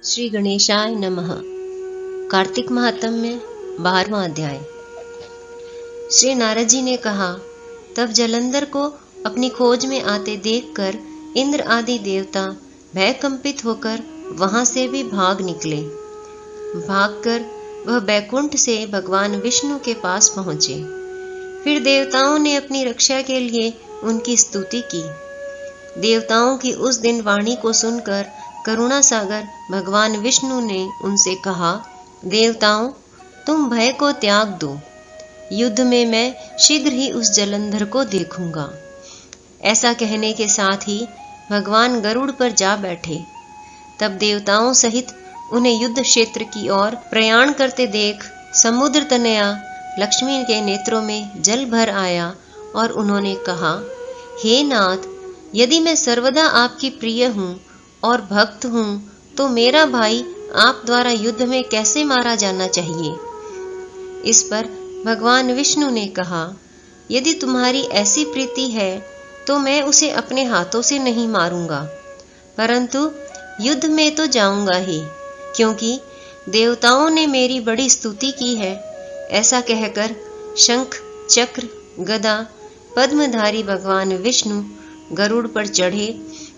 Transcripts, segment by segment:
श्री गणेशाय नमः। कार्तिक महात्म्य 12वां अध्याय। श्री नारद जी ने कहा, तब जलंधर को अपनी खोज में आते देखकर इंद्र आदि देवता भय कंपित होकर वहां से भी भाग निकले। भागकर वह बैकुंठ से भगवान विष्णु के पास पहुंचे। फिर देवताओं ने अपनी रक्षा के लिए उनकी स्तुति की। देवताओं की उस दिन वाणी को सुनकर करुणा सागर भगवान विष्णु ने उनसे कहा, देवताओं, तुम भय को त्याग दो। युद्ध में मैं शीघ्र ही उस जलंधर को देखूंगा। ऐसा कहने के साथ ही भगवान गरुड़ पर जा बैठे। तब देवताओं सहित उन्हें युद्ध क्षेत्र की ओर प्रयाण करते देख समुद्र तनया लक्ष्मी के नेत्रों में जल भर आया और उन्होंने कहा, हे नाथ, यदि मैं सर्वदा आपकी प्रिय हूँ और भक्त हूँ तो मेरा भाई आप द्वारा युद्ध में कैसे मारा जाना चाहिए। इस पर भगवान विष्णु ने कहा, यदि तुम्हारी ऐसी प्रीति है तो मैं उसे अपने हाथों से नहीं मारूंगा, परंतु युद्ध में तो जाऊंगा ही, क्योंकि देवताओं ने मेरी बड़ी स्तुति की है। ऐसा कहकर शंख चक्र गदा पद्मधारी भगवान विष्णु गरुड़ पर चढ़े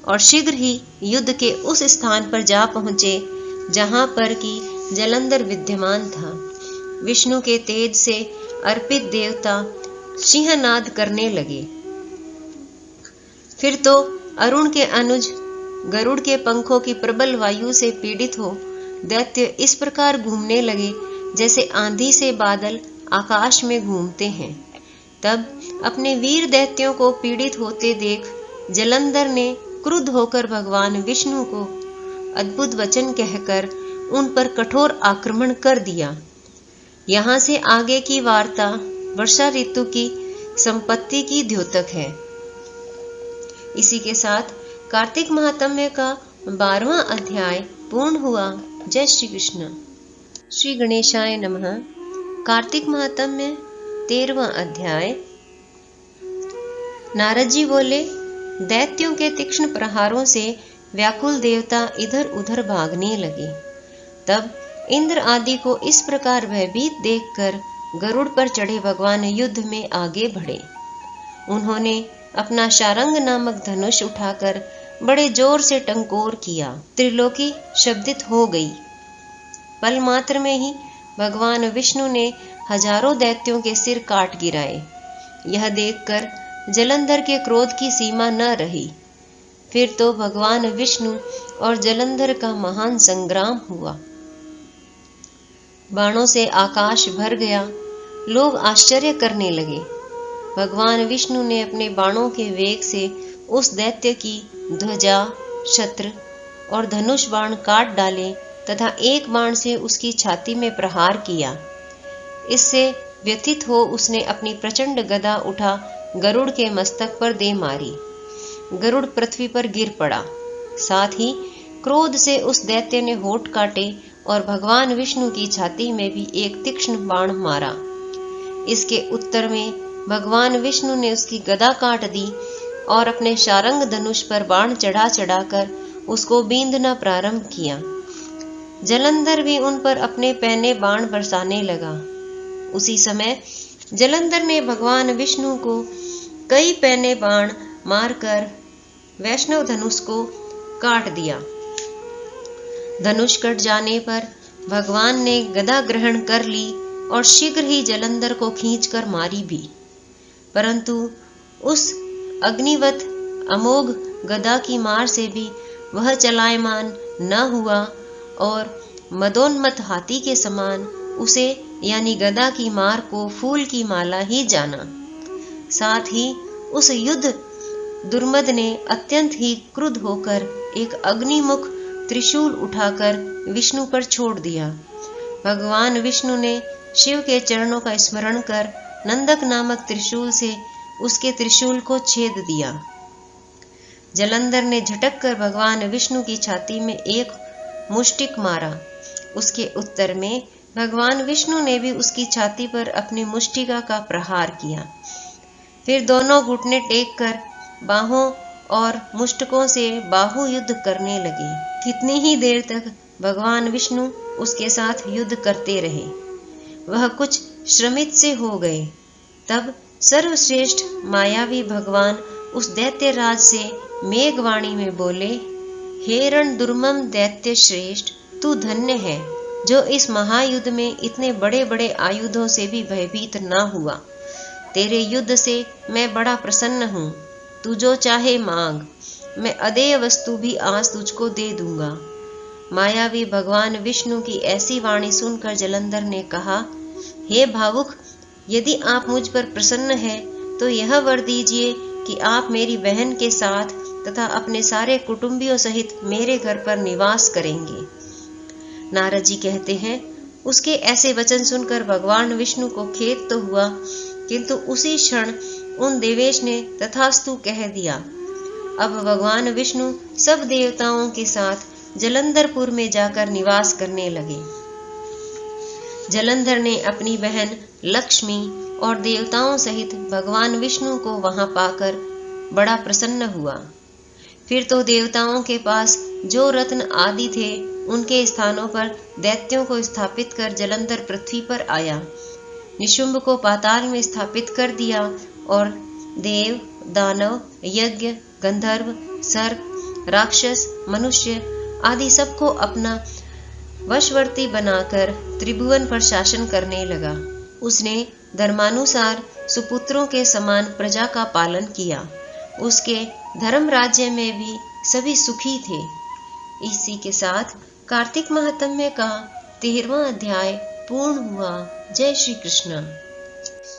और शीघ्र ही युद्ध के उस स्थान पर जा पहुंचे जहां पर कि जलंधर विद्यमान था। विष्णु के तेज से अर्पित देवता सिंहनाद करने लगे। फिर तो अरुण के अनुज गरुड़ के पंखों की प्रबल वायु से पीड़ित हो दैत्य इस प्रकार घूमने लगे जैसे आंधी से बादल आकाश में घूमते हैं। तब अपने वीर दैत्यों को पीड़ित होते देख जलंधर ने क्रुद्ध होकर भगवान विष्णु को अद्भुत वचन कहकर उन पर कठोर आक्रमण कर दिया। यहाँ से आगे की वार्ता वर्षा ऋतु की संपत्ति की द्योतक है। इसी के साथ कार्तिक महात्म्य का 12वां अध्याय पूर्ण हुआ। जय श्री कृष्ण। श्री गणेशाय नमः। कार्तिक महात्म्य 13वां अध्याय। नारद जी बोले, दैत्यों के तीक्ष्ण प्रहारों से व्याकुल देवता इधर उधर भागने लगे। तब इंद्र आदि को इस प्रकार भयभीत देखकर गरुड़ पर चढ़े भगवान युद्ध में आगे बढ़े। उन्होंने अपना शारंग नामक धनुष उठाकर बड़े जोर से टंकोर किया। त्रिलोकी शब्दित हो गई। पल मात्र में ही भगवान विष्णु ने हजारों दैत्यों के सिर काट गिराए। यह देखकर जलंधर के क्रोध की सीमा न रही। फिर तो भगवान विष्णु और जलंधर का महान संग्राम हुआ। बाणों से आकाश भर गया। लोग आश्चर्य करने लगे। भगवान विष्णु ने अपने बाणों के वेग से उस दैत्य की ध्वजा, छत्र और धनुष बाण काट डाले तथा एक बाण से उसकी छाती में प्रहार किया। इससे व्यथित हो उसने अपनी प्रचंड गदा उठा गरुड़ के मस्तक पर दे मारी। गरुड़ पृथ्वी पर गिर पड़ा। साथ ही क्रोध से उस दैत्य ने होठ काटे और भगवान विष्णु की छाती में भी एक तीक्ष्ण बाण मारा। इसके उत्तर में भगवान विष्णु ने उसकी गदा काट दी और अपने शारंग धनुष पर बाण चढ़ा चढ़ाकर उसको बींधना प्रारंभ किया। जलंधर भी उन पर अपने पहने बाण बरसाने लगा। उसी समय जलंधर ने भगवान विष्णु को कई पहने बाण मारकर वैष्णव धनुष को काट दिया। धनुष कट जाने पर भगवान ने गदा ग्रहण कर ली और शीघ्र ही जलंधर को खींचकर मारी भी, परंतु उस अग्निवत अमोघ गदा की मार से भी वह चलायमान न हुआ और मदोन्मत्त हाथी के समान उसे यानी गदा की मार को फूल की माला ही जाना। साथ ही उस युद्ध दुर्मद ने अत्यंत ही क्रुद्ध होकर एक अग्निमुख त्रिशूल उठाकर विष्णु पर छोड़ दिया। भगवान विष्णु ने शिव के चरणों का स्मरण कर नंदक नामक त्रिशूल से उसके त्रिशूल को छेद दिया। जलंधर ने झटक कर भगवान विष्णु की छाती में एक मुष्टिक मारा। उसके उत्तर में भगवान विष्णु ने भी उसकी छाती पर अपनी मुष्टिका का प्रहार किया। फिर दोनों घुटने टेक कर बाहों और मुष्टकों से बाहु युद्ध करने लगे। कितनी ही देर तक भगवान विष्णु उसके साथ युद्ध करते रहे। वह कुछ श्रमित से हो गए। तब सर्वश्रेष्ठ मायावी भगवान उस दैत्यराज से मेघवाणी में बोले, हे रण दुर्मम दैत्य श्रेष्ठ, तू धन्य है जो इस महायुद्ध में इतने बड़े बड़े आयुधों से भी भयभीत न हुआ। तेरे युद्ध से मैं बड़ा प्रसन्न हूँ। तू जो चाहे मांग, मैं अदेय वस्तु भी आज तुझको दे दूंगा। मायावी भगवान विष्णु की ऐसी वाणी सुनकर जलंधर ने कहा, हे भावुक, यदि आप मुझ पर प्रसन्न हैं तो यह वर दीजिए कि आप मेरी बहन के साथ तथा अपने सारे कुटुंबियों सहित मेरे घर पर निवास करेंगे। नारद जी कहते हैं, उसके ऐसे वचन सुनकर भगवान विष्णु को खेद तो हुआ, किंतु उसी क्षण उन देवेश ने तथास्तु कह दिया। अब भगवान विष्णु सब देवताओं के साथ जलंधरपुर में जाकर निवास करने लगे। जलंधर ने अपनी बहन लक्ष्मी और देवताओं सहित भगवान विष्णु को वहां पाकर बड़ा प्रसन्न हुआ। फिर तो देवताओं के पास जो रत्न आदि थे उनके स्थानों पर दैत्यों को स्थापित कर जलंधर पृथ्वी पर आया। निशुंभ को पाताल में स्थापित कर दिया और देव, दानव, यज्ञ, गंधर्व, सर्प, राक्षस, मनुष्य आदि सबको अपना वशवर्ती बनाकर त्रिभुवन पर शासन करने लगा। उसने धर्मानुसार सुपुत्रों के समान प्रजा का पालन किया। उसके धर्म राज्य में भी सभी सुखी थे। इसी के साथ कार्तिक महात्म्य का 13वां अध्याय पूर्ण हुआ। जय श्री कृष्ण।